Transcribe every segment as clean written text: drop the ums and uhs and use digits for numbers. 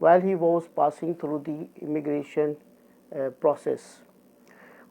while he was passing through the immigration process।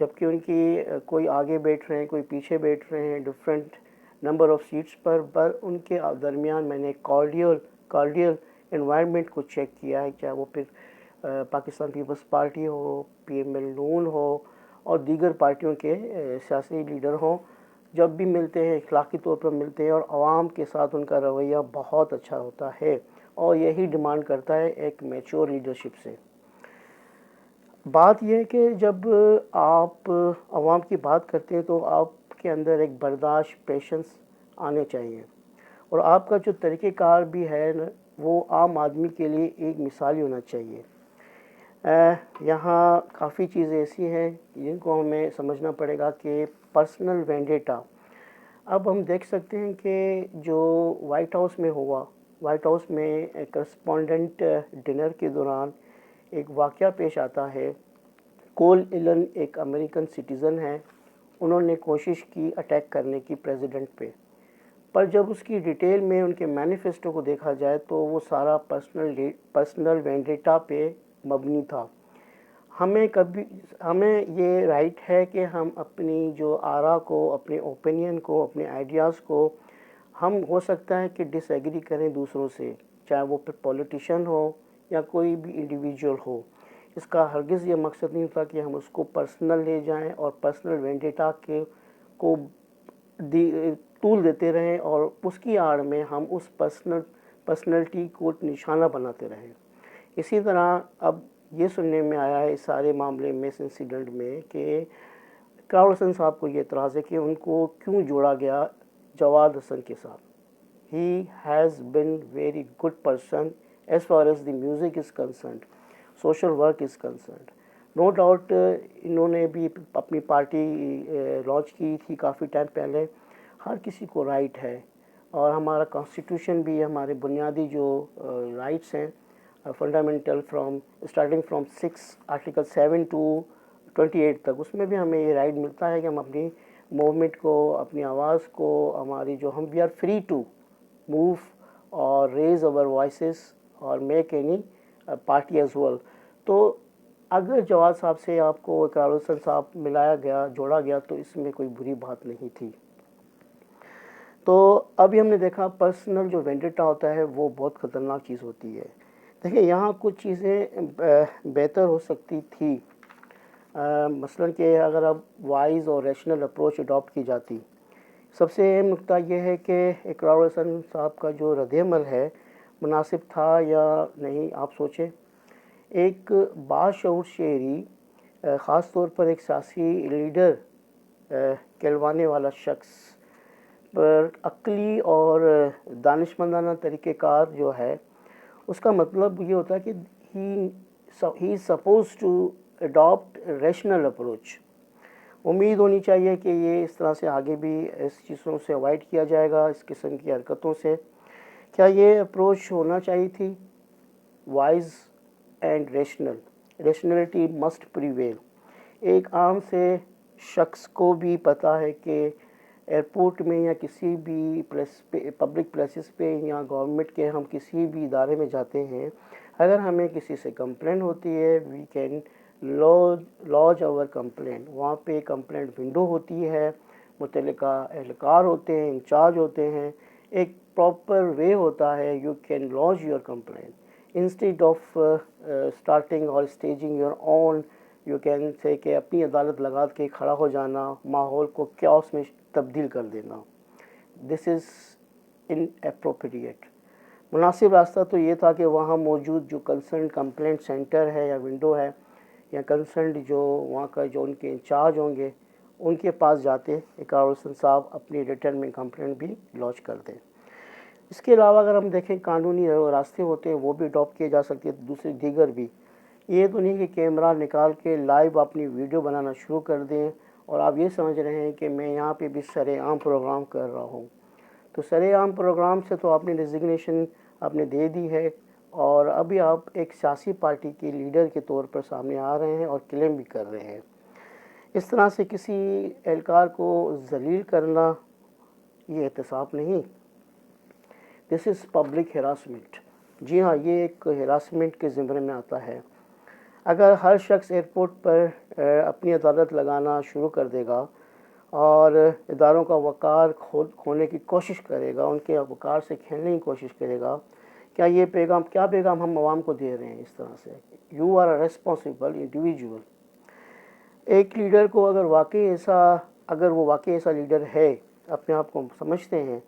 جبکہ ان کی کوئی آگے بیٹھ رہے ہیں، کوئی پیچھے بیٹھ رہے ہیں ڈفرینٹ نمبر آف سیٹس پر ان کے درمیان میں نے کارڈیل انوائرمنٹ کو چیک کیا ہے، چاہے وہ پھر پاکستان پیپلز پارٹی ہو، پی ایم ایل نون ہو اور دیگر پارٹیوں کے سیاسی لیڈر ہوں، جب بھی ملتے ہیں اخلاقی طور پر ملتے ہیں اور عوام کے ساتھ ان کا رویہ بہت اچھا ہوتا ہے، اور یہی ڈیمانڈ کرتا ہے ایک میچور لیڈرشپ سے۔ بات یہ ہے کہ جب آپ عوام کی بات کرتے ہیں تو آپ کے اندر ایک برداشت، پیشنس آنے چاہیے، اور آپ کا جو طریقہ کار بھی ہے وہ عام آدمی کے لیے ایک مثالی ہونا چاہیے۔ یہاں کافی چیزیں ایسی ہیں جن کو ہمیں سمجھنا پڑے گا کہ پرسنل وینڈیٹا، اب ہم دیکھ سکتے ہیں کہ جو وائٹ ہاؤس میں ہوا، وائٹ ہاؤس میں کرسپونڈنٹ ڈنر کے دوران ایک واقعہ پیش آتا ہے۔ کول ایلن ایک امریکن سٹیزن ہے، انہوں نے کوشش کی اٹیک کرنے کی پریزیڈنٹ پہ، پر جب اس کی ڈیٹیل میں ان کے مینیفیسٹو کو دیکھا جائے تو وہ سارا پرسنل وینڈیٹا پہ مبنی تھا۔ ہمیں یہ رائٹ ہے کہ ہم اپنی جو آرا کو، اپنے اوپینین کو، اپنے آئیڈیاز کو، ہم ہو سکتا ہے کہ ڈس ایگری کریں دوسروں سے، چاہے وہ پولیٹیشین ہو یا کوئی بھی انڈیویجول ہو۔ اس کا ہرگز یہ مقصد نہیں تھا کہ ہم اس کو پرسنل لے جائیں اور پرسنل وینڈیٹا کو طول دیتے رہیں اور اس کی آڑ میں ہم اس پرسنلٹی کو نشانہ بناتے رہیں۔ اسی طرح اب یہ سننے میں آیا ہے اس سارے معاملے میں، اس انسیڈنٹ میں، کہ اقرار حسن صاحب کو یہ اعتراض ہے کہ ان کو کیوں جوڑا گیا جواد حسن کے ساتھ۔ He has been very good person as far as the music is concerned, social work is concerned. No doubt انہوں نے بھی اپنی پارٹی لانچ کی تھی کافی ٹائم پہلے۔ ہر کسی کو رائٹ ہے، اور ہمارا کانسٹیٹیوشن بھی، ہمارے بنیادی جو رائٹس ہیں fundamental starting from article 7 to 28 تک، اس میں بھی ہمیں یہ رائٹ ملتا ہے کہ ہم اپنی موومنٹ کو، اپنی آواز کو، ہماری جو we are free to move اور ریز اوور وائسز اور make any party as well. تو اگر جواد صاحب سے آپ کو اقرار حسن صاحب ملایا گیا، جوڑا گیا، تو اس میں کوئی بری بات نہیں تھی۔ تو ابھی ہم نے دیکھا پرسنل جو وینڈیٹا ہوتا ہے وہ بہت خطرناک چیز ہوتی ہے۔ دیکھیں یہاں کچھ چیزیں بہتر ہو سکتی تھی، مثلاً کہ اگر اب وائز اور ریشنل اپروچ اڈاپٹ کی جاتی۔ سب سے اہم نقطہ یہ ہے کہ اقرار حسن صاحب کا جو رد عمل ہے مناسب تھا یا نہیں، آپ سوچیں۔ ایک باشعور شہری، خاص طور پر ایک سیاسی لیڈر کہلوانے والا شخص پر عقلی اور دانشمندانہ طریقہ کار جو ہے، اس کا مطلب یہ ہوتا ہے کہ he is suppose to adopt rational approach. امید ہونی چاہیے کہ یہ اس طرح سے آگے بھی اس چیزوں سے اوائڈ کیا جائے گا، اس قسم کی حرکتوں سے۔ کیا یہ اپروچ ہونا چاہیے تھی؟ Wise and rationality must prevail. ایک عام سے شخص کو بھی پتہ ہے کہ ایئرپورٹ میں یا کسی بھی پبلک پلیسز پہ یا گورنمنٹ کے ہم کسی بھی ادارے میں جاتے ہیں، اگر ہمیں کسی سے کمپلین ہوتی ہے، وی کین لوج اور کمپلین۔ وہاں پہ کمپلینٹ ونڈو ہوتی ہے، متعلقہ اہلکار ہوتے ہیں، انچارج ہوتے ہیں، ایک پراپر وے ہوتا ہے، you can lodge your complaint instead of starting اور staging your own, you can say کہ اپنی عدالت لگا کے کھڑا ہو جانا، ماحول کو کیوس میں تبدیل کر دینا۔ دس از ان اپروپریٹ۔ مناسب راستہ تو یہ تھا کہ وہاں موجود جو کنسرن کمپلینٹ سینٹر ہے یا ونڈو ہے یا کنسرنڈ جو وہاں کا جو ان کے انچارج ہوں گے، ان کے پاس جاتے اقرار حسن صاحب اپنی ریٹرن میں کمپلینٹ بھی لانچ کر دیں۔ اس کے علاوہ اگر ہم دیکھیں قانونی راستے ہوتے ہیں وہ بھی اڈاپٹ کیے جا سکتے ہیں، دوسرے دیگر بھی۔ یہ تو نہیں کہ کیمرہ نکال کے لائیو اپنی ویڈیو بنانا شروع کر دیں اور آپ یہ سمجھ رہے ہیں کہ میں یہاں پہ بھی سر عام پروگرام کر رہا ہوں۔ تو سر عام پروگرام سے تو آپ نے ڈیزگنیشن آپ نے دے دی ہے، اور ابھی آپ ایک سیاسی پارٹی کے لیڈر کے طور پر سامنے آ رہے ہیں اور کلیم بھی کر رہے ہیں۔ اس طرح سے کسی اہلکار کو ذلیل کرنا یہ احتساب نہیں، دس از پبلک ہراسمنٹ۔ جی ہاں، یہ ایک ہراسمنٹ کے زمرے میں آتا ہے۔ اگر ہر شخص ایئرپورٹ پر اپنی عدالت لگانا شروع کر دے گا اور اداروں کا وقار کھونے کی کوشش کرے گا، ان کے وقار سے کھیلنے کی کوشش کرے گا، کیا پیغام ہم عوام کو دے رہے ہیں اس طرح سے؟ You are a responsible individual. ایک لیڈر کو اگر وہ واقعی ایسا لیڈر ہے، اپنے آپ کو سمجھتے ہیں،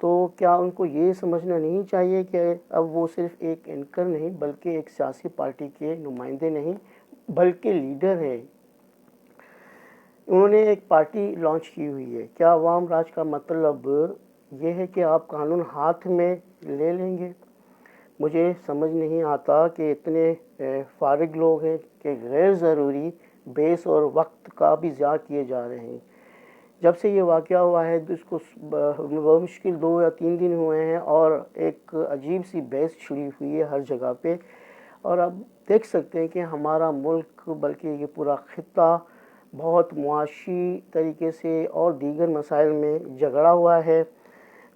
تو کیا ان کو یہ سمجھنا نہیں چاہیے کہ اب وہ صرف ایک اینکر نہیں بلکہ ایک سیاسی پارٹی کے نمائندے نہیں بلکہ لیڈر ہے؟ انہوں نے ایک پارٹی لانچ کی ہوئی ہے. کیا عوام راج کا مطلب یہ ہے کہ آپ قانون ہاتھ میں لے لیں گے؟ مجھے سمجھ نہیں آتا کہ اتنے فارغ لوگ ہیں کہ غیر ضروری بیس اور وقت کا بھی ضیاع کیے جا رہے ہیں. جب سے یہ واقعہ ہوا ہے اس کو بمشکل 2 یا 3 دن ہوئے ہیں اور ایک عجیب سی بحث چھڑی ہوئی ہے ہر جگہ پہ. اور اب دیکھ سکتے ہیں کہ ہمارا ملک بلکہ یہ پورا خطہ بہت معاشی طریقے سے اور دیگر مسائل میں جھگڑا ہوا ہے.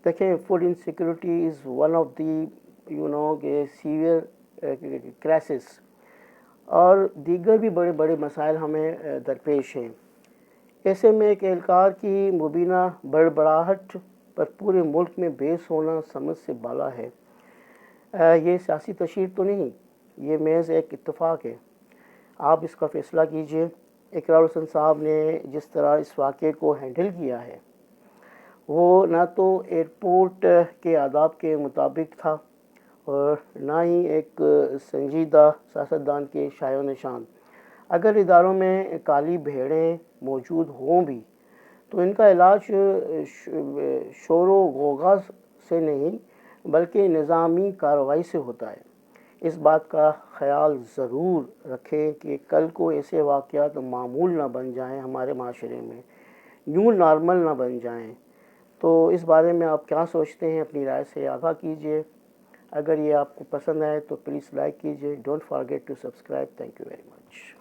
دیکھیں، food insecurity is one of the severe crisis, اور دیگر بھی بڑے بڑے مسائل ہمیں درپیش ہیں. ایسے میں ایک اہلکار کی مبینہ بڑبڑاہٹ پر پورے ملک میں بیس ہونا سمجھ سے بالا ہے. یہ سیاسی تشہیر تو نہیں، یہ محض ایک اتفاق ہے. آپ اس کا فیصلہ کیجئے. اقرار حسن صاحب نے جس طرح اس واقعے کو ہینڈل کیا ہے وہ نہ تو ایئرپورٹ کے آداب کے مطابق تھا اور نہ ہی ایک سنجیدہ سیاستدان کے شایع و نشان. اگر اداروں میں کالی بھیڑیں موجود ہوں بھی تو ان کا علاج شور و غوغا سے نہیں بلکہ نظامی کارروائی سے ہوتا ہے. اس بات کا خیال ضرور رکھیں کہ کل کو ایسے واقعات معمول نہ بن جائیں ہمارے معاشرے میں، نیو نارمل نہ بن جائیں. تو اس بارے میں آپ کیا سوچتے ہیں؟ اپنی رائے سے آگاہ کیجئے. اگر یہ آپ کو پسند آئے تو پلیز لائک کیجئے. Don't forget to subscribe. Thank you very much.